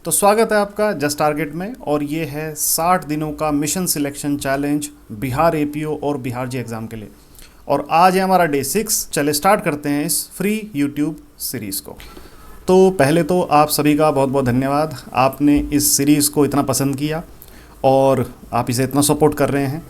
तो स्वागत है आपका जस्ट टारगेट में। और ये है 60 दिनों का mission selection challenge Bihar APO और बिहार जी एग्ज़ाम के लिए। और आज है हमारा डे 6। चले स्टार्ट करते हैं इस फ्री यूट्यूब सीरीज़ को। तो पहले तो आप सभी का बहुत बहुत धन्यवाद, आपने इस सीरीज़ को इतना पसंद किया और आप इसे इतना सपोर्ट कर रहे हैं।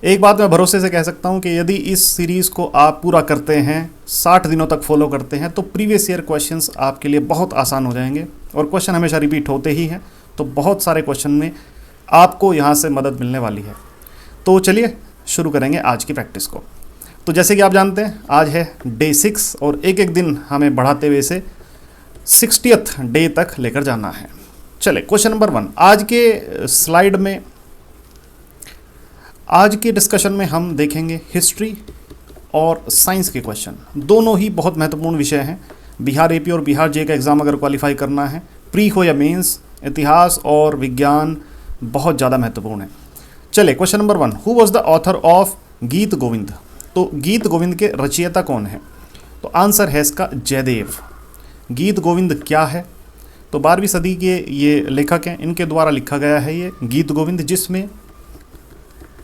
एक बात मैं भरोसे से कह सकता हूं कि यदि इस सीरीज़ को आप पूरा करते हैं, 60 दिनों तक फॉलो करते हैं, तो प्रीवियस ईयर क्वेश्चंस आपके लिए बहुत आसान हो जाएंगे। और क्वेश्चन हमेशा रिपीट होते ही हैं, तो बहुत सारे क्वेश्चन में आपको यहाँ से मदद मिलने वाली है। तो चलिए शुरू करेंगे आज की प्रैक्टिस को। तो जैसे कि आप जानते हैं, आज है डे 6 और एक एक दिन हमें बढ़ाते हुए से 60th डे तक लेकर जाना है। चले क्वेश्चन नंबर 1। आज के स्लाइड में, आज के डिस्कशन में हम देखेंगे हिस्ट्री और साइंस के क्वेश्चन। दोनों ही बहुत महत्वपूर्ण विषय हैं। बिहार एपी और बिहार जे का एग्ज़ाम अगर क्वालिफाई करना है, प्री हो या मेंस, इतिहास और विज्ञान बहुत ज़्यादा महत्वपूर्ण है। चले question number 1। Who was the author of गीत गोविंद? तो गीत गोविंद के रचयिता कौन है? तो आंसर है इसका जयदेव। गीत गोविंद क्या है? तो 12वीं सदी के ये लेखक हैं, इनके द्वारा लिखा गया है ये गीत गोविंद, जिसमें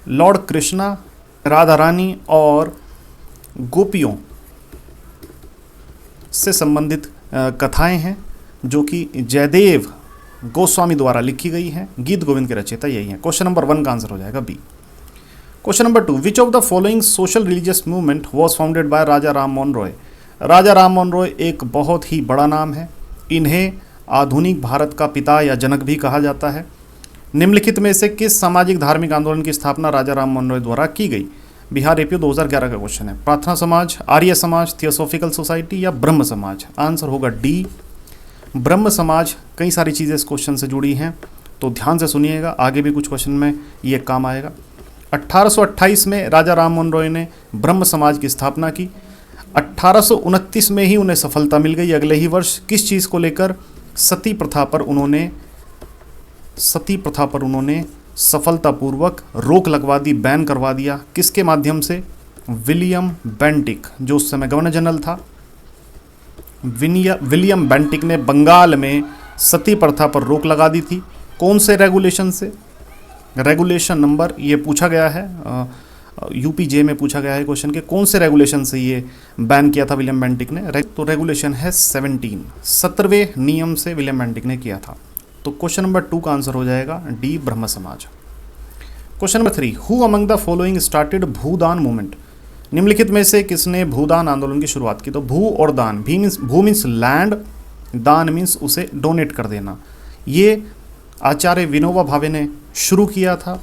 लॉर्ड कृष्णा, राधा रानी और गोपियों से संबंधित कथाएं हैं, जो कि जयदेव गोस्वामी द्वारा लिखी गई हैं। गीत गोविंद के रचयिता यही हैं। क्वेश्चन नंबर 1 का आंसर हो जाएगा B. Question number 2। Which of the following social religious movement was founded by Raja Ram Mohan Roy? Raja Ram Mohan Roy एक बहुत ही बड़ा नाम है। इन्हें आधुनिक भारत का पिता या जनक भी कहा जाता है। निम्नलिखित में से किस सामाजिक धार्मिक आंदोलन की स्थापना राजा राम मोहन रॉय द्वारा की गई? बिहार एपीओ 2011 का क्वेश्चन है। प्रार्थना समाज, आर्य समाज, थियोसॉफिकल सोसाइटी या ब्रह्म समाज? आंसर होगा डी, ब्रह्म समाज। कई सारी चीज़ें इस क्वेश्चन से जुड़ी हैं, तो ध्यान से सुनिएगा, आगे भी कुछ क्वेश्चन में ये काम आएगा। 1828 में राजा राम मोहन रॉय ने ब्रह्म समाज की स्थापना की। 1829 में ही उन्हें सफलता मिल गई। अगले ही वर्ष किस चीज़ को लेकर? सती प्रथा पर उन्होंने सफलतापूर्वक रोक लगवा दी, बैन करवा दिया। किसके माध्यम से? विलियम बेंटिक, जो उस समय गवर्नर जनरल था। विलियम बेंटिक ने बंगाल में सती प्रथा पर रोक लगा दी थी। कौन से रेगुलेशन से? रेगुलेशन नंबर, ये पूछा गया है यूपीजे में पूछा गया है क्वेश्चन के, कौन से रेगुलेशन से ये बैन किया था विलियम बेंटिक ने? तो रेगुलेशन है 17वें नियम से विलियम बेंटिक ने किया था। तो क्वेश्चन नंबर 2 का आंसर हो जाएगा डी, ब्रह्म समाज। Question number 3। Who among the following started Bhoodan movement? निम्नलिखित में से किसने भूदान आंदोलन की शुरुआत की? तो भू और दान, भू मीन्स लैंड, दान मीन्स उसे डोनेट कर देना। ये आचार्य विनोबा भावे ने शुरू किया था।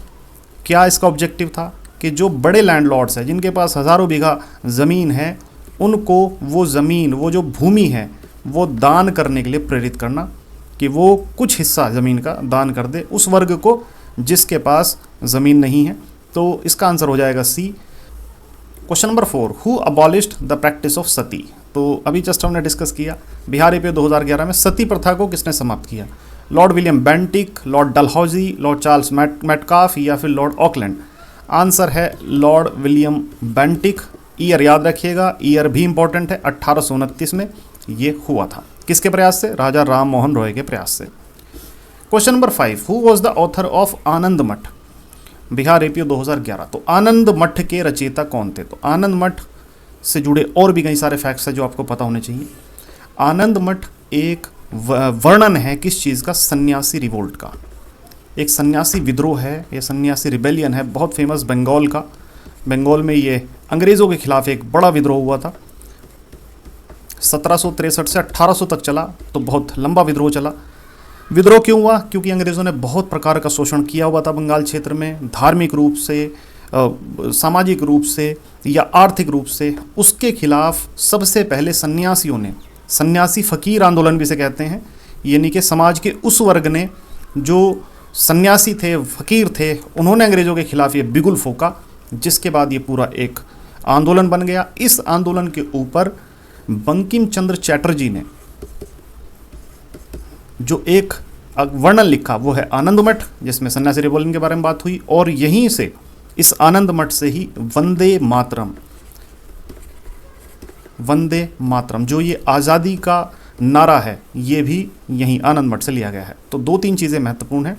क्या इसका ऑब्जेक्टिव था? कि जो बड़े लैंडलॉर्ड्स हैं, जिनके पास हज़ारों बीघा ज़मीन है, उनको वो ज़मीन, वो जो भूमि है, वो दान करने के लिए प्रेरित करना, कि वो कुछ हिस्सा ज़मीन का दान कर दे उस वर्ग को जिसके पास ज़मीन नहीं है। तो इसका आंसर हो जाएगा C. Question number 4। Who abolished the practice of sati? तो अभी जस्ट हमने डिस्कस किया, बिहार एपीओ 2011 में सती प्रथा को किसने समाप्त किया? Lord William Bentinck, Lord Dalhousie, Lord Charles Metcalfe या फिर लॉर्ड ऑकलैंड? आंसर है लॉर्ड विलियम बेंटिक। ईयर याद रखिएगा, ईयर भी इंपॉर्टेंट है। 1829 में ये हुआ था। किसके प्रयास से? राजा राम मोहन रॉय के प्रयास से। Question number 5। Who was the author of Anand Math? Bihar APO 2011। तो आनंद मठ के रचयिता कौन थे? तो आनंद मठ से जुड़े और भी कई सारे फैक्ट्स हैं जो आपको पता होने चाहिए। आनंद मठ एक वर्णन है किस चीज़ का? सन्यासी रिवोल्ट का। एक सन्यासी विद्रोह है, ये सन्यासी रिबेलियन है, बहुत फेमस बंगाल का। बंगाल में ये अंग्रेज़ों के खिलाफ एक बड़ा विद्रोह हुआ था। 1763 से 1800 तक चला, तो बहुत लंबा विद्रोह चला। विद्रोह क्यों हुआ? क्योंकि अंग्रेज़ों ने बहुत प्रकार का शोषण किया हुआ था बंगाल क्षेत्र में, धार्मिक रूप से, सामाजिक रूप से या आर्थिक रूप से। उसके खिलाफ सबसे पहले सन्यासियों ने, सन्यासी फ़कीर आंदोलन भी से कहते हैं, यानी कि समाज के उस वर्ग ने जो सन्यासी थे, फ़कीर थे, उन्होंने अंग्रेज़ों के खिलाफ ये बिगुल फूंका, जिसके बाद ये पूरा एक आंदोलन बन गया। इस आंदोलन के ऊपर बंकिम चंद्र चैटर्जी ने जो एक वर्णन लिखा वो है आनंद मठ, जिसमें सन्यासी रिवोल्यूशन के बारे में बात हुई। और यहीं से, इस आनंद मठ से ही वंदे मातरम, जो ये आज़ादी का नारा है ये भी यहीं आनंद मठ से लिया गया है। तो 2-3 चीज़ें महत्वपूर्ण हैं,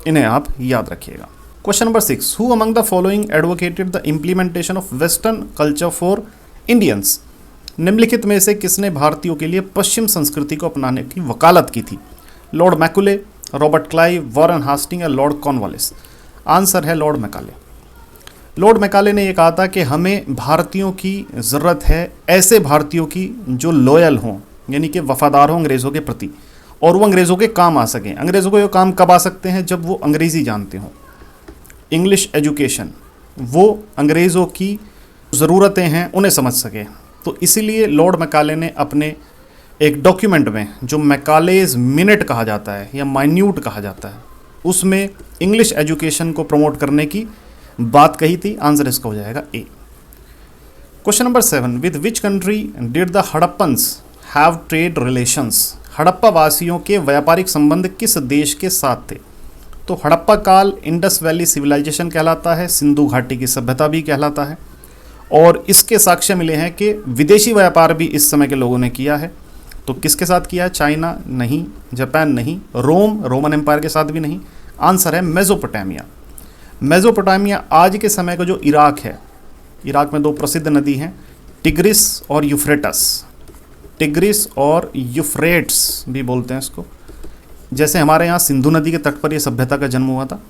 इन्हें आप याद रखिएगा। Question number 6, who among the following advocated the implementation of western culture for Indians? निम्नलिखित में से किसने भारतीयों के लिए पश्चिम संस्कृति को अपनाने की वकालत की थी? Lord Macaulay, Robert Clive, Warren Hastings या लॉर्ड कॉर्नवालिस? आंसर है लॉर्ड मैकाले। लॉर्ड मैकाले ने यह कहा था कि हमें भारतीयों की ज़रूरत है, ऐसे भारतीयों की जो लॉयल हों, यानी कि वफादार हों अंग्रेज़ों के प्रति, और वो अंग्रेज़ों के काम आ सकें। अंग्रेज़ों को ये काम कब आ सकते हैं? जब वो अंग्रेज़ी जानते हों। इंग्लिश एजुकेशन, वो अंग्रेज़ों की ज़रूरतें हैं उन्हें समझ सके। तो इसीलिए लॉर्ड मैकाले ने अपने एक डॉक्यूमेंट में, जो मैकालेज मिनट कहा जाता है या माइन्यूट कहा जाता है, उसमें इंग्लिश एजुकेशन को प्रमोट करने की बात कही थी। आंसर इसका हो जाएगा A. Question number 7, with which country did the Harappans have trade relations? Harappa वासियों के व्यापारिक संबंध किस देश के साथ थे? तो हड़प्पा काल इंडस वैली सिविलाइजेशन कहलाता है, सिंधु घाटी की सभ्यता भी कहलाता है, और इसके साक्ष्य मिले हैं कि विदेशी व्यापार भी इस समय के लोगों ने किया है। तो किसके साथ किया है? चाइना नहीं, जापान नहीं, रोमन एम्पायर के साथ भी नहीं। आंसर है मेसोपोटामिया। मेसोपोटामिया आज के समय का जो इराक है, इराक में 2 प्रसिद्ध नदी हैं, टिग्रिस और यूफ्रेटस। टिग्रिस और यूफ्रेट्स भी बोलते हैं इसको। जैसे हमारे यहाँ सिंधु नदी के तट पर यह सभ्यता का जन्म हुआ था,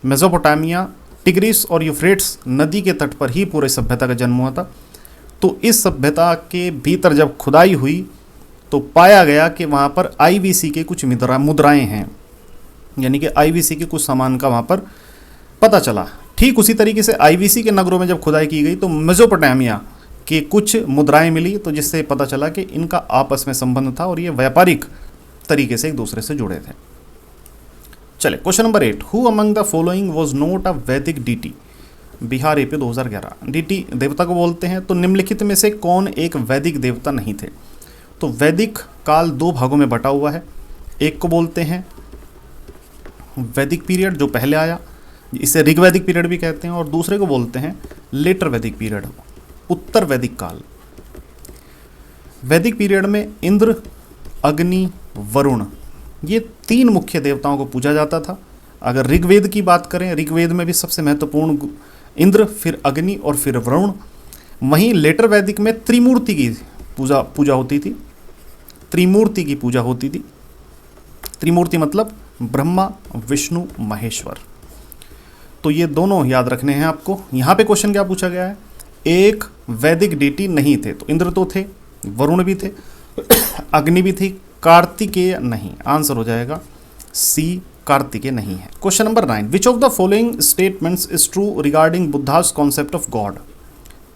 मेसोपोटामिया टिग्रिस और यूफ्रेट्स नदी के तट पर ही पूरे सभ्यता का जन्म हुआ था। तो इस सभ्यता के भीतर जब खुदाई हुई तो पाया गया कि वहाँ पर आईवीसी के कुछ मुद्राएं हैं, यानी कि आईवीसी के कुछ सामान का वहाँ पर पता चला। ठीक उसी तरीके से आईवीसी के नगरों में जब खुदाई की गई तो मेसोपोटामिया के कुछ मुद्राएं मिली, तो जिससे पता चला कि इनका आपस में संबंध था और ये व्यापारिक तरीके से एक दूसरे से जुड़े थे। चले question number 8, who among the following was not a वैदिक डीटी? बिहार एपी 2011। डीटी देवता को बोलते हैं, तो निम्नलिखित में से कौन एक वैदिक देवता नहीं थे? तो वैदिक काल 2 भागों में बटा हुआ है। एक को बोलते हैं वैदिक पीरियड, जो पहले आया, इसे ऋग्वैदिक पीरियड भी कहते हैं, और दूसरे को बोलते हैं लेटर वैदिक पीरियड, उत्तर वैदिक काल। वैदिक पीरियड में इंद्र, अग्नि, वरुण, ये 3 मुख्य देवताओं को पूजा जाता था। अगर ऋग्वेद की बात करें, ऋग्वेद में भी सबसे महत्वपूर्ण इंद्र, फिर अग्नि और फिर वरुण। वहीं लेटर वैदिक में त्रिमूर्ति की पूजा होती थी। त्रिमूर्ति की पूजा होती थी। त्रिमूर्ति मतलब ब्रह्मा, विष्णु, महेश्वर। तो ये दोनों याद रखने हैं आपको। यहाँ पे क्वेश्चन क्या पूछा गया है? एक वैदिक डीटी नहीं थे, तो इंद्र तो थे, वरुण भी थे, अग्नि भी थी, कार्तिकेय नहीं। आंसर हो जाएगा सी, कार्तिकेय नहीं है। Question number 9, which of the following statements is true regarding Buddhas concept of God?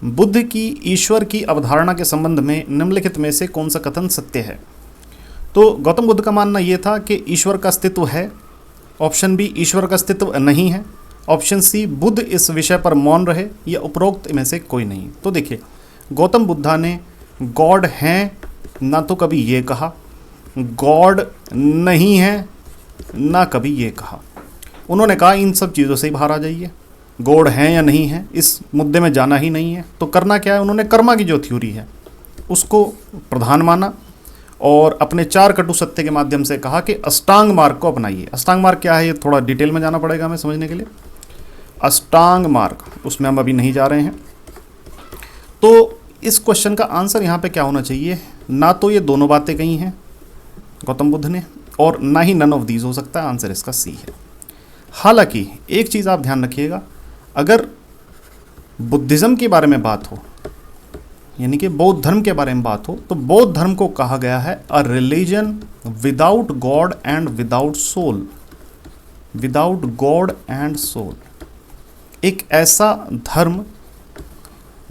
Buddha की ईश्वर की अवधारणा के संबंध में निम्नलिखित में से कौन सा कथन सत्य है? तो गौतम बुद्ध का मानना यह था कि ईश्वर का अस्तित्व है। ऑप्शन बी, ईश्वर का अस्तित्व नहीं है। ऑप्शन सी, बुद्ध इस विषय पर मौन रहे, या उपरोक्त में से कोई नहीं। तो देखिए, गौतम बुद्धा ने गॉड हैं ना तो कभी ये कहा, गॉड नहीं है ना कभी ये कहा। उन्होंने कहा इन सब चीज़ों से ही बाहर आ जाइए, गॉड हैं या नहीं है इस मुद्दे में जाना ही नहीं है। तो करना क्या है? उन्होंने कर्मा की जो थ्योरी है उसको प्रधान माना और अपने 4 कटु सत्य के माध्यम से कहा कि अष्टांग मार्ग को अपनाइए। अष्टांग मार्ग क्या है, ये थोड़ा डिटेल में जाना पड़ेगा हमें समझने के लिए। अष्टांग मार्ग, उसमें हम अभी नहीं जा रहे हैं। तो इस क्वेश्चन का आंसर यहाँ पे क्या होना चाहिए? ना तो ये दोनों बातें कही हैं गौतम बुद्ध ने, और ना ही नन ऑफ दीज हो सकता है। आंसर इसका सी है। हालांकि एक चीज़ आप ध्यान रखिएगा, अगर बुद्धिज़्म के बारे में बात हो, यानी कि बौद्ध धर्म के बारे में बात हो, तो बौद्ध धर्म को कहा गया है a religion without God and without soul. Without God and soul, एक ऐसा धर्म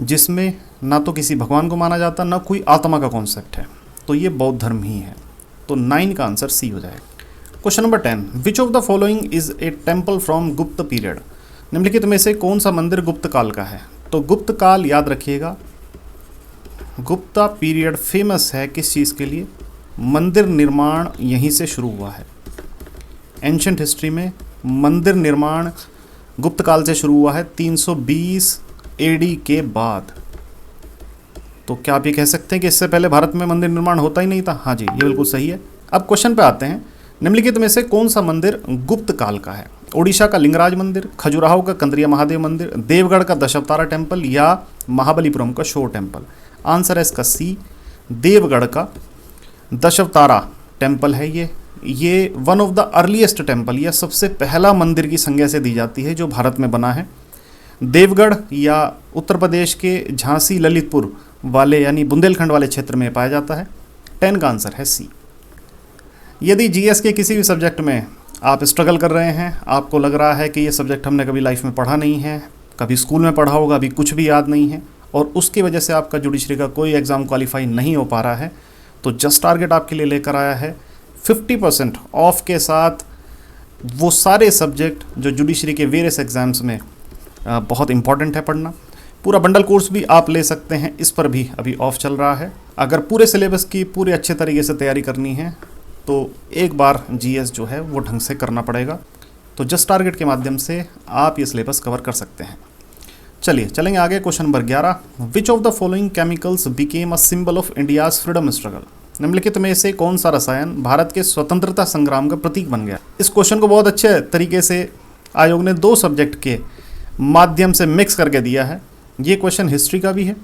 जिसमें ना तो किसी भगवान को माना जाता, ना कोई आत्मा का कॉन्सेप्ट है। तो ये बौद्ध धर्म ही है। तो 9 का आंसर सी हो जाएगा। Question number 10, which of the following is a temple from गुप्त पीरियड? निम्नलिखित में से कौन सा मंदिर गुप्त काल का है? तो गुप्त काल याद रखिएगा, गुप्ता पीरियड फेमस है किस चीज़ के लिए? मंदिर निर्माण यहीं से शुरू हुआ है। एंशंट हिस्ट्री में मंदिर निर्माण गुप्त काल से शुरू हुआ है 320 एडी के बाद। तो क्या आप ये कह सकते हैं कि इससे पहले भारत में मंदिर निर्माण होता ही नहीं था? हाँ जी, ये बिल्कुल सही है। अब क्वेश्चन पे आते हैं, निम्नलिखित में से कौन सा मंदिर गुप्त काल का है? ओडिशा का लिंगराज मंदिर, खजुराहो का कंद्रिया महादेव मंदिर, देवगढ़ का दशावतारा टेम्पल या महाबलीपुरम का शोर टेम्पल? आंसर है इसका सी, देवगढ़ का दशावतारा टेम्पल है ये one of the earliest temple, यह सबसे पहला मंदिर की संज्ञा से दी जाती है जो भारत में बना है। देवगढ़ या उत्तर प्रदेश के झांसी ललितपुर वाले यानी बुंदेलखंड वाले क्षेत्र में पाया जाता है। 10 का आंसर है सी। यदि जीएस के किसी भी सब्जेक्ट में आप स्ट्रगल कर रहे हैं, आपको लग रहा है कि ये सब्जेक्ट हमने कभी लाइफ में पढ़ा नहीं है, कभी स्कूल में पढ़ा होगा, अभी कुछ भी याद नहीं है, और उसकी वजह से आपका जुडिशरी का कोई एग्ज़ाम क्वालिफाई नहीं हो पा रहा है, तो जस्ट टारगेट आपके लिए लेकर आया है 50% ऑफ के साथ वो सारे सब्जेक्ट जो जुडिशरी के वेरियस एग्ज़ाम्स में बहुत इंपॉर्टेंट है पढ़ना। पूरा बंडल कोर्स भी आप ले सकते हैं, इस पर भी अभी ऑफ चल रहा है। अगर पूरे सिलेबस की पूरे अच्छे तरीके से तैयारी करनी है तो एक बार जीएस जो है वो ढंग से करना पड़ेगा। तो जस्ट टारगेट के माध्यम से आप ये सिलेबस कवर कर सकते हैं। चलिए चलेंगे आगे। Question number 11, which of the following chemicals became a symbol of India's freedom struggle? निम्नलिखित में से कौन सा रसायन भारत के स्वतंत्रता संग्राम का प्रतीक बन गया? इस क्वेश्चन को बहुत अच्छे तरीके से आयोग ने 2 सब्जेक्ट के माध्यम से मिक्स करके दिया है। ये क्वेश्चन हिस्ट्री का भी है,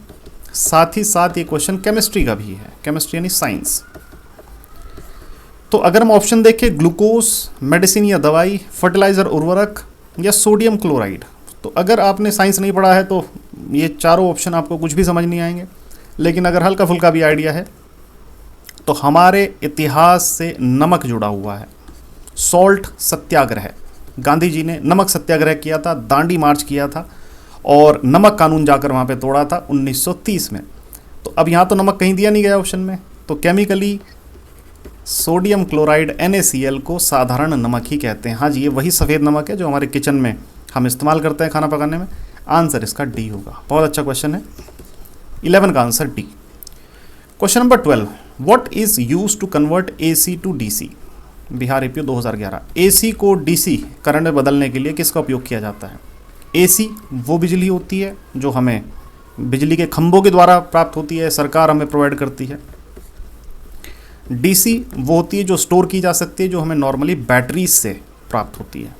साथ ही साथ ये क्वेश्चन केमिस्ट्री का भी है, केमिस्ट्री यानी साइंस। तो अगर हम ऑप्शन देखें, ग्लूकोज, मेडिसिन या दवाई, फर्टिलाइजर उर्वरक या सोडियम क्लोराइड, तो अगर आपने साइंस नहीं पढ़ा है तो ये चारों ऑप्शन आपको कुछ भी समझ नहीं आएंगे। लेकिन अगर हल्का फुल्का भी आइडिया है तो हमारे इतिहास से नमक जुड़ा हुआ है। सॉल्ट सत्याग्रह, गांधी जी ने नमक सत्याग्रह किया था, दांडी मार्च किया था और नमक कानून जाकर वहाँ पे तोड़ा था 1930 में। तो अब यहाँ तो नमक कहीं दिया नहीं गया ऑप्शन में, तो केमिकली सोडियम क्लोराइड NaCl को साधारण नमक ही कहते हैं। हाँ जी, ये वही सफ़ेद नमक है जो हमारे किचन में हम इस्तेमाल करते हैं खाना पकाने में। आंसर इसका डी होगा। बहुत अच्छा क्वेश्चन है। 11 का answer D. Question number 12, what is use to convert AC to DC? Bihar APO 2011। AC को DC करंट में बदलने के लिए किसका उपयोग किया जाता है? AC वो बिजली होती है जो हमें बिजली के खंभों के द्वारा प्राप्त होती है, सरकार हमें प्रोवाइड करती है। DC वो होती है जो स्टोर की जा सकती है, जो हमें नॉर्मली बैटरीज से प्राप्त होती है।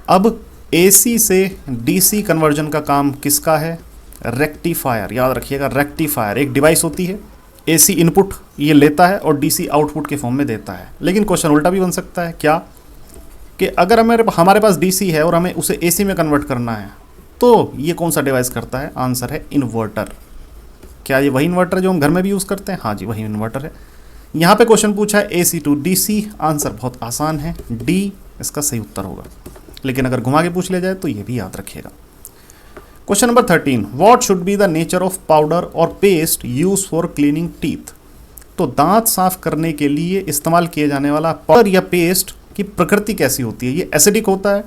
अब AC से DC कन्वर्जन का काम किसका है? रेक्टिफायर, याद रखिएगा, रेक्टिफायर एक डिवाइस होती है। AC इनपुट ये लेता है और DC आउटपुट के फॉर्म में देता है। लेकिन क्वेश्चन उल्टा भी बन सकता है, क्या कि अगर हमारे पास DC है और हमें उसे AC में कन्वर्ट करना है तो ये कौन सा डिवाइस करता है? आंसर है इन्वर्टर। क्या ये वही इन्वर्टर है जो हम घर में भी यूज़ करते हैं? हाँ जी, वही इन्वर्टर है। यहाँ पे क्वेश्चन पूछा है AC टू DC, आंसर बहुत आसान है, डी इसका सही उत्तर होगा। लेकिन अगर घुमा के पूछ लिया जाए तो ये भी याद रखिएगा। Question number 13, what should be the nature of powder और paste use for cleaning teeth? तो दांत साफ करने के लिए इस्तेमाल किए जाने वाला पाउडर या पेस्ट की प्रकृति कैसी होती है? ये एसिडिक होता है,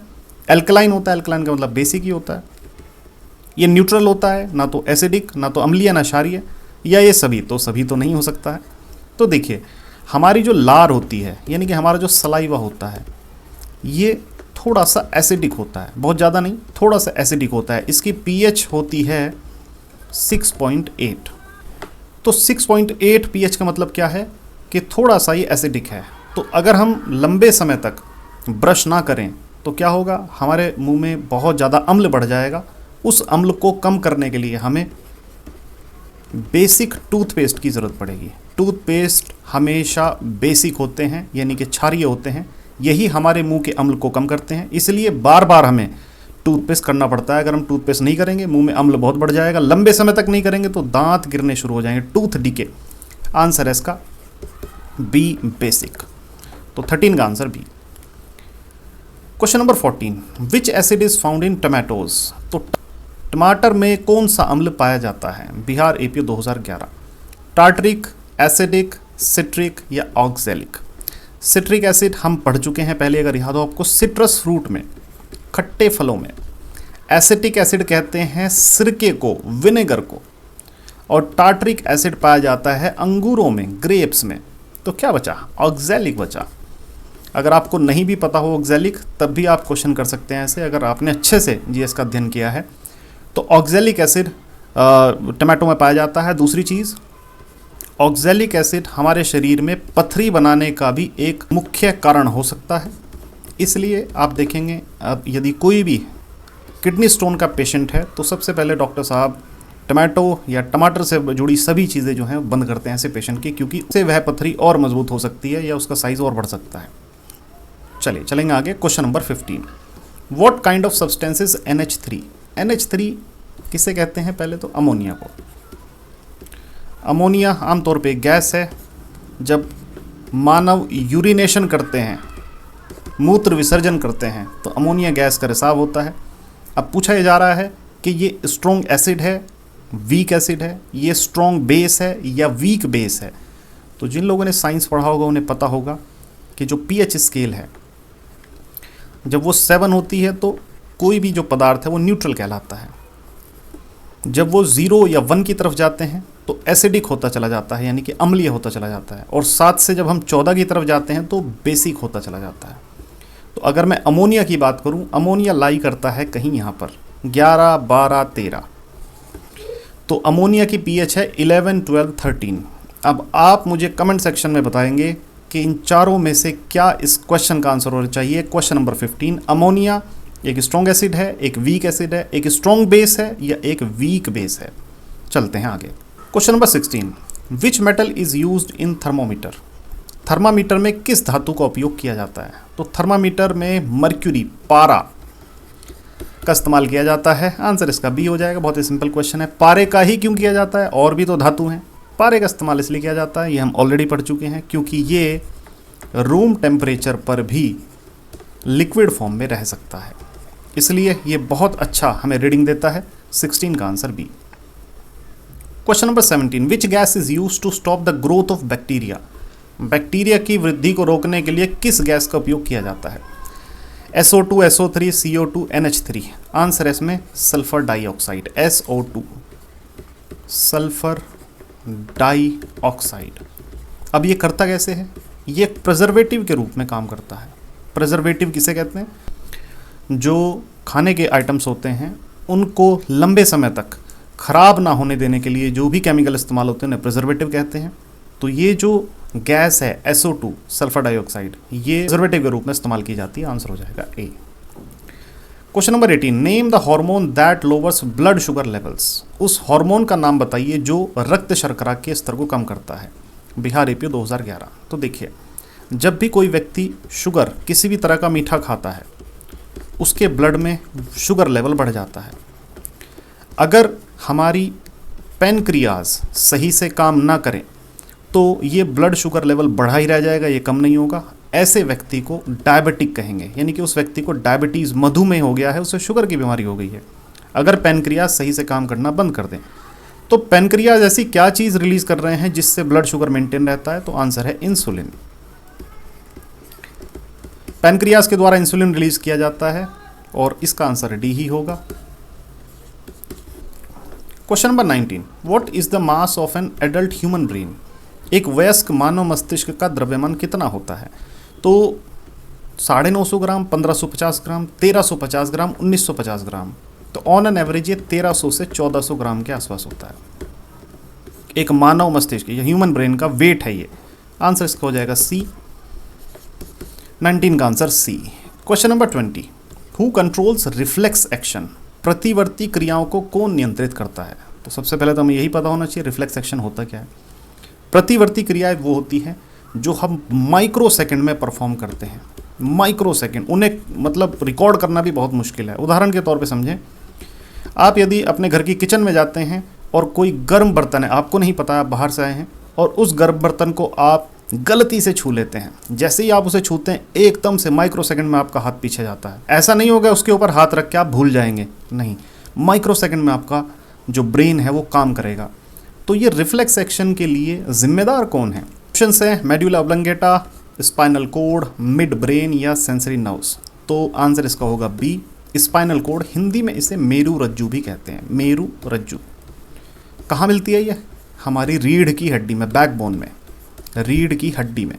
एल्कलाइन होता है, एल्कलाइन का मतलब बेसिक ही होता है, ये न्यूट्रल होता है, ना तो एसिडिक ना तो अम्लीय ना क्षारीय, या ये सभी? तो सभी तो नहीं हो सकता है। तो देखिए, हमारी जो लार होती है यानी कि हमारा जो सलाइवा होता है ये थोड़ा सा एसिडिक होता है, बहुत ज़्यादा नहीं, थोड़ा सा एसिडिक होता है। इसकी pH होती है 6.8। तो 6.8 pH का मतलब क्या है कि थोड़ा सा ये एसिडिक है। तो अगर हम लंबे समय तक ब्रश ना करें तो क्या होगा? हमारे मुंह में बहुत ज़्यादा अम्ल बढ़ जाएगा। उस अम्ल को कम करने के लिए हमें बेसिक टूथपेस्ट की ज़रूरत पड़ेगी। टूथपेस्ट हमेशा बेसिक होते हैं यानी कि क्षारीय होते हैं, यही हमारे मुंह के अम्ल को कम करते हैं। इसलिए बार बार हमें टूथपेस्ट करना पड़ता है। अगर हम टूथपेस्ट नहीं करेंगे मुंह में अम्ल बहुत बढ़ जाएगा, लंबे समय तक नहीं करेंगे तो दांत गिरने शुरू हो जाएंगे, टूथ डीके। आंसर है इसका बी, बेसिक। तो 13 का answer B. Question number 14, which acid is found in tomatoes? तो टमाटर में कौन सा अम्ल पाया जाता है? Bihar APO 2011। Tartaric, acidic, citric या ऑक्सैलिक? सिट्रिक एसिड हम पढ़ चुके हैं पहले, अगर याद हो आपको, सिट्रस फ्रूट में, खट्टे फलों में। एसिटिक एसिड कहते हैं सिरके को, विनेगर को। और टार्टरिक एसिड पाया जाता है अंगूरों में, ग्रेप्स में। तो क्या बचा? ऑक्सैलिक बचा। अगर आपको नहीं भी पता हो ऑक्सैलिक तब भी आप क्वेश्चन कर सकते हैं ऐसे, अगर आपने अच्छे से जीएस का अध्ययन किया है। तो ऑक्सैलिक एसिड टमाटो में पाया जाता है। दूसरी चीज़, ऑक्जेलिक एसिड हमारे शरीर में पथरी बनाने का भी एक मुख्य कारण हो सकता है। इसलिए आप देखेंगे अब यदि कोई भी किडनी स्टोन का पेशेंट है तो सबसे पहले डॉक्टर साहब टमाटो या टमाटर से जुड़ी सभी चीज़ें जो हैं बंद करते हैं ऐसे पेशेंट की, क्योंकि उससे वह पथरी और मजबूत हो सकती है या उसका साइज़ और बढ़ सकता है। चलिए चलेंगे आगे। Question number 15, what kind of substance is NH3? NH3 किसे कहते हैं? पहले तो अमोनिया को। अमोनिया आमतौर पे गैस है। जब मानव यूरिनेशन करते हैं, मूत्र विसर्जन करते हैं, तो अमोनिया गैस का रिसाव होता है। अब पूछा जा रहा है कि ये स्ट्रॉन्ग एसिड है, वीक एसिड है, ये स्ट्रॉन्ग बेस है या वीक बेस है। तो जिन लोगों ने साइंस पढ़ा होगा उन्हें पता होगा कि जो pH स्केल है, जब वो 7 होती है तो कोई भी जो पदार्थ है वो न्यूट्रल कहलाता है। जब वो 0 या 1 की तरफ जाते हैं तो एसिडिक होता चला जाता है, यानी कि अम्लीय होता चला जाता है। और 7 से जब हम 14 की तरफ जाते हैं तो बेसिक होता चला जाता है। तो अगर मैं अमोनिया की बात करूं, अमोनिया लाई करता है कहीं यहाँ पर 11, 12, 13। तो अमोनिया की pH है 11, 12, 13। अब आप मुझे कमेंट सेक्शन में बताएंगे कि इन चारों में से क्या इस क्वेश्चन का आंसर होना चाहिए। क्वेश्चन नंबर 15, अमोनिया एक स्ट्रॉन्ग एसिड है, एक वीक एसिड है, एक स्ट्रॉन्ग बेस है या एक वीक बेस है। चलते हैं आगे। Question number 16, which metal is used in thermometer? Thermometer में किस धातु का उपयोग किया जाता है? तो थर्मामीटर में मर्क्यूरी, पारा का इस्तेमाल किया जाता है। आंसर इसका बी हो जाएगा। बहुत ही सिंपल क्वेश्चन है। पारे का ही क्यों किया जाता है? और भी तो धातु हैं। पारे का इस्तेमाल इसलिए किया जाता है, ये हम ऑलरेडी पढ़ चुके हैं, क्योंकि ये रूम टेम्परेचर पर भी लिक्विड फॉर्म में रह सकता है, इसलिए ये बहुत अच्छा हमें रीडिंग देता है। 16 का answer B. Question number 17, which gas is used to stop the growth of bacteria? Bacteria की वृद्धि को रोकने के लिए किस गैस का उपयोग किया जाता है? SO2, SO3, CO2, NH3। Answer है इसमें sulphur dioxide, SO2, sulphur dioxide. अब ये करता कैसे है? ये प्रिजर्वेटिव के रूप में काम करता है। प्रिजर्वेटिव किसे कहते हैं? जो खाने के आइटम्स होते हैं उनको लंबे समय तक खराब ना होने देने के लिए जो भी केमिकल इस्तेमाल होते हैं उन्हें प्रिजर्वेटिव कहते हैं। तो ये जो गैस है SO2, सल्फर डाइऑक्साइड, ये प्रिजर्वेटिव के रूप में इस्तेमाल की जाती है। आंसर हो जाएगा A. Question number 18, name the hormone that lowers blood sugar levels? उस हार्मोन का नाम बताइए जो रक्त शर्करा के स्तर को कम करता है। बिहार APO 2011। तो देखिए, जब भी कोई व्यक्ति शुगर, किसी भी तरह का मीठा खाता है, उसके ब्लड में शुगर लेवल बढ़ जाता है। अगर हमारी पैनक्रियाज सही से काम ना करें तो ये ब्लड शुगर लेवल बढ़ा ही रह जाएगा, ये कम नहीं होगा। ऐसे व्यक्ति को डायबिटिक कहेंगे, यानी कि उस व्यक्ति को डायबिटीज़, मधुमेह हो गया है, उसे शुगर की बीमारी हो गई है। अगर पैनक्रियाज सही से काम करना बंद कर दें तो पैनक्रियाज ऐसी क्या चीज़ रिलीज़ कर रहे हैं जिससे ब्लड शुगर मेंटेन रहता है? तो आंसर है इंसुलिन। पैनक्रियाज के द्वारा इंसुलिन रिलीज किया जाता है और इसका आंसर डी ही होगा। Question number 19, what is the mass of an adult human brain? एक वयस्क मानव मस्तिष्क का द्रव्यमान कितना होता है? तो 950 ग्राम, 1550 ग्राम, 1350 ग्राम, 1950 ग्राम। तो ऑन एन एवरेज ये 1300 से 1400 ग्राम के आसपास होता है। एक मानव मस्तिष्क, ये ह्यूमन ब्रेन का वेट है ये। आंसर इसका हो जाएगा सी। 19 का answer C. Question number 20, who controls reflex action? प्रतिवर्ती क्रियाओं को कौन नियंत्रित करता है? तो सबसे पहले तो हमें यही पता होना चाहिए रिफ्लेक्स एक्शन होता क्या है। प्रतिवर्ती क्रियाएं वो होती हैं जो हम माइक्रो सेकंड में परफॉर्म करते हैं। माइक्रो सेकंड, उन्हें मतलब रिकॉर्ड करना भी बहुत मुश्किल है। उदाहरण के तौर पे समझें, आप यदि अपने घर की किचन में जाते हैं और कोई गर्म बर्तन है, आपको नहीं पता, आप बाहर से आए हैं और उस गर्म बर्तन को आप गलती से छू लेते हैं। जैसे ही आप उसे छूते हैं एकदम से माइक्रो सेकंड में आपका हाथ पीछे जाता है। ऐसा नहीं होगा उसके ऊपर हाथ रख के आप भूल जाएंगे, नहीं, माइक्रो सेकंड में आपका जो ब्रेन है वो काम करेगा। तो ये रिफ्लेक्स एक्शन के लिए जिम्मेदार कौन है? ऑप्शंस है medulla oblongata, spinal cord, mid brain या सेंसरी नर्व्स। तो आंसर इसका होगा बी, स्पाइनल कोड। हिंदी में इसे मेरू रज्जू भी कहते हैं। मेरू रज्जू कहाँ मिलती है? ये हमारी रीढ़ की हड्डी में, बैकबोन में, रीढ़ की हड्डी में।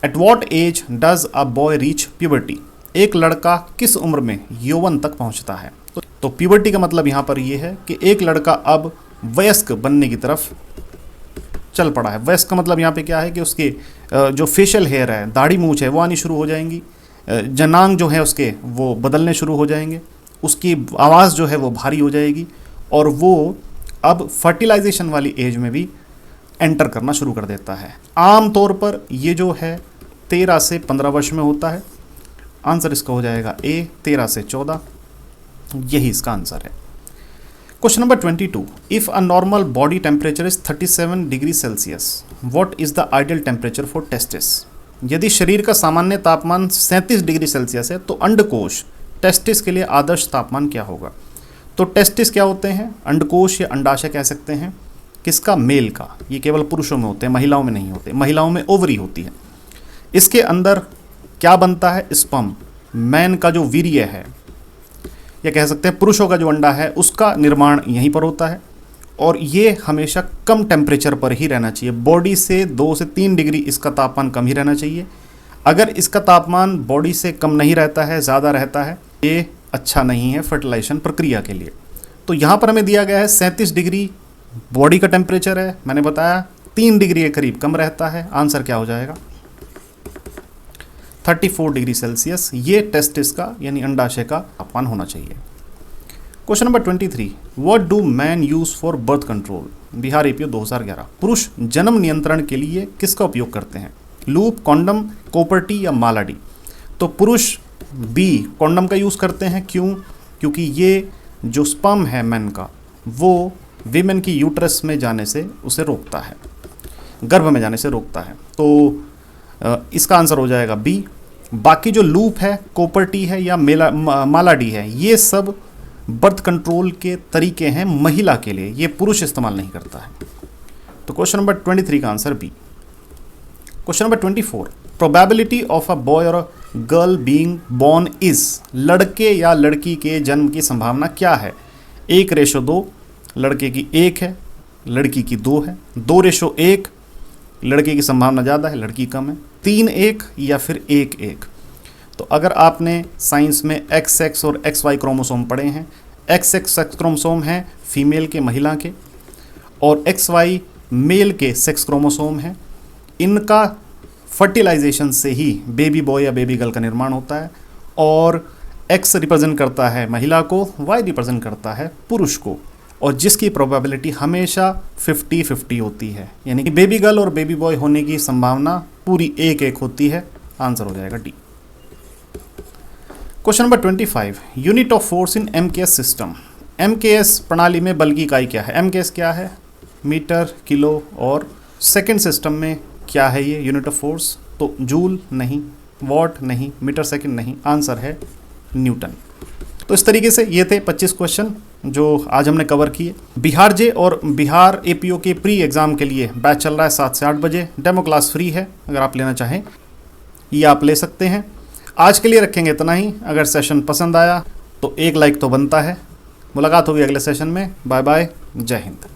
At what age does a boy reach puberty? एक लड़का किस उम्र में यौवन तक पहुंचता है? तो प्यूबर्टी का मतलब यहाँ पर ये है कि एक लड़का अब वयस्क बनने की तरफ चल पड़ा है। वयस्क का मतलब यहाँ पे क्या है कि उसके जो फेशियल हेयर है, दाढ़ी मूंछ है, वो आनी शुरू हो जाएंगी, जनांग जो है उसके वो बदलने शुरू हो जाएंगे, उसकी आवाज़ जो है वो भारी हो जाएगी, और वो अब फर्टिलाइजेशन वाली एज में भी एंटर करना शुरू कर देता है। आम तौर पर ये जो है 13 से 15 वर्ष में होता है। आंसर इसका हो जाएगा ए, 13 से 14, यही इसका आंसर है। Question number 22, if a normal body temperature is 37 degree Celsius, what is the ideal temperature for testis. यदि शरीर का सामान्य तापमान 37 डिग्री सेल्सियस है तो अंडकोश टेस्टिस के लिए आदर्श तापमान क्या होगा। तो टेस्टिस क्या होते हैं, अंडकोश या अंडाशय कह सकते हैं, किसका, मेल का। ये केवल पुरुषों में होते हैं, महिलाओं में नहीं होते। महिलाओं में ओवरी होती है। इसके अंदर क्या बनता है, स्पर्म, मैन का जो वीर्य है, या कह सकते हैं पुरुषों का जो अंडा है उसका निर्माण यहीं पर होता है, और ये हमेशा कम टेम्परेचर पर ही रहना चाहिए। बॉडी से 2 से 3 डिग्री इसका तापमान कम ही रहना चाहिए। अगर इसका तापमान बॉडी से कम नहीं रहता है, ज़्यादा रहता है, ये अच्छा नहीं है फर्टिलाइजेशन प्रक्रिया के लिए। तो यहाँ पर हमें दिया गया है 37 डिग्री बॉडी का टेम्परेचर है, मैंने बताया 3 डिग्री के करीब कम रहता है। आंसर क्या हो जाएगा, 34 डिग्री सेल्सियस, ये टेस्टिस का यानी अंडाशय का तापमान होना चाहिए। Question number 23, what do man use for birth control, Bihar APO 2011। पुरुष जन्म नियंत्रण के लिए किसका उपयोग करते हैं, लूप, कॉन्डम, कोपर्टी या मालाडी। तो पुरुष बी, कॉन्डम का यूज़ करते हैं। क्यों, क्योंकि ये जो स्पर्म है मैन का, वो वीमेन की यूट्रस में जाने से उसे रोकता है, गर्भ में जाने से रोकता है। तो इसका आंसर हो जाएगा बी। बाकी जो लूप है, कोपर्टी है या मालाडी है, ये सब बर्थ कंट्रोल के तरीके हैं महिला के लिए, ये पुरुष इस्तेमाल नहीं करता है। तो क्वेश्चन नंबर 23 का answer B. Question number 24, probability of a boy और a girl being born is, लड़के या लड़की के जन्म की संभावना क्या है। 1:2, लड़के की 1 है, लड़की की 2 है। 2:1, लड़के की संभावना ज़्यादा है, लड़की कम है। 3:1 या फिर 1:1। तो अगर आपने साइंस में XX और XY क्रोमोसोम पढ़े हैं, XX सेक्स क्रोमोसोम हैं फीमेल के, महिला के, और XY मेल के सेक्स क्रोमोसोम हैं। इनका फर्टिलाइजेशन से ही बेबी बॉय या बेबी गर्ल का निर्माण होता है, और X रिप्रेजेंट करता है महिला को, Y रिप्रेजेंट करता है पुरुष को, और जिसकी प्रोबेबिलिटी हमेशा 50-50 होती है, यानी कि बेबी गर्ल और बेबी बॉय होने की संभावना पूरी 1-1 होती है। आंसर हो जाएगा D. Question number 25, unit of force in MKS system. MKS प्रणाली में बल की इकाई क्या है। MKS क्या है, मीटर, किलो, और सेकेंड सिस्टम में क्या है ये यूनिट ऑफ फोर्स। तो जूल नहीं, वॉट नहीं, मीटर सेकेंड नहीं, आंसर है न्यूटन। तो इस तरीके से ये थे 25 क्वेश्चन जो आज हमने कवर किए। बिहार जे और बिहार एपीओ के प्री एग्ज़ाम के लिए बैच चल रहा है 7 से 8 बजे। डेमो क्लास फ्री है, अगर आप लेना चाहें ये आप ले सकते हैं। आज के लिए रखेंगे इतना ही। अगर सेशन पसंद आया तो एक लाइक तो बनता है। मुलाकात होगी अगले सेशन में। बाय बाय, जय हिंद।